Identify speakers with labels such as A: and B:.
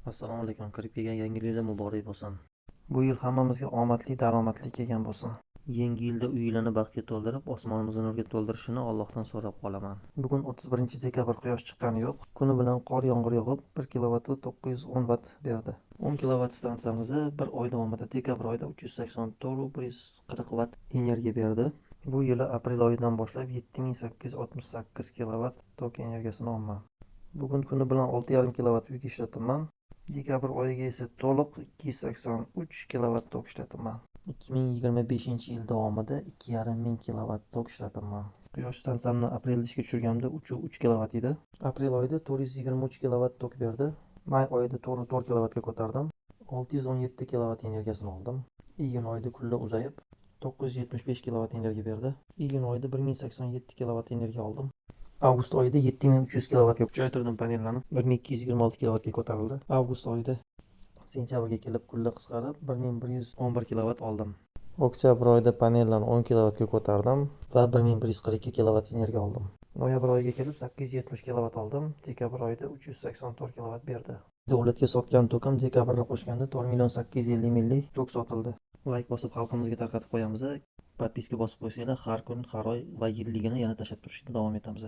A: Assalomu alaykum, kirib kelgan yangi yilda muborak bo'lsin. Bu yil hammamizga omadli, daromadli kelgan bo'lsin. Yangi yilda uylarni baxtga to'ldirib, osmonimizni nurga to'ldirishini Allohdan so'rab qolaman. Bugun 31 dekabr, quyosh chiqqani yo'q. Kuni bilan qor yomg'ir yog'ib, 1 kilovati 910 vatt berdi. 10 kilovat stansiyamiz bir oy davomida dekabr oyida 384-140 vatt energiya berdi. Bu yili aprel oyidan boshlab 7868 kilovat tok energiyasini olman. Bugun kuni bilan 6,5 kilovat yuk ishlataman. Dekabr oyiga esa to'liq 283 kilovat tok ishlataman. 2025-yil davomida 2,5 kilovat tok ishlataman. Quyosh stansiyamni aprelda ishga tushirganimda 3 kilovat edi. Aprel oyida 423 kilovat tok berdi. May oyida 4 kilovatga ko'tardim. 617 kilovat energiyasini oldim. Iyun oyida kunlar uzayib 975 kilovat energiya berdi. Iyun oyida 1087 kilovat energiya oldim. Avgust oyida 7300 kilovatga kuchaytirdim panellarni. 1226 kilovatga ko'tarildi. Avgust oyida sentyabrga kelib kunlar qisqarib 1111 kilovat oldim. Oktyabr oyida panellarni 10 kilovatga ko'tardim va 1142 kilovat energiya oldim. Noyabr oyiga kelib 870 kilovat oldim. Dekabr oyida 384 kilovat berdi. Davlatga sotgan tokim dekabrda qo'shganda 4,850 ming tok sotildi. Like bosib xalqimizga tarqatib qo'yamiz. Podpiska bosib qo'ysanglar har kun, har oy va yilligini yana tashlab turishda davom etamiz.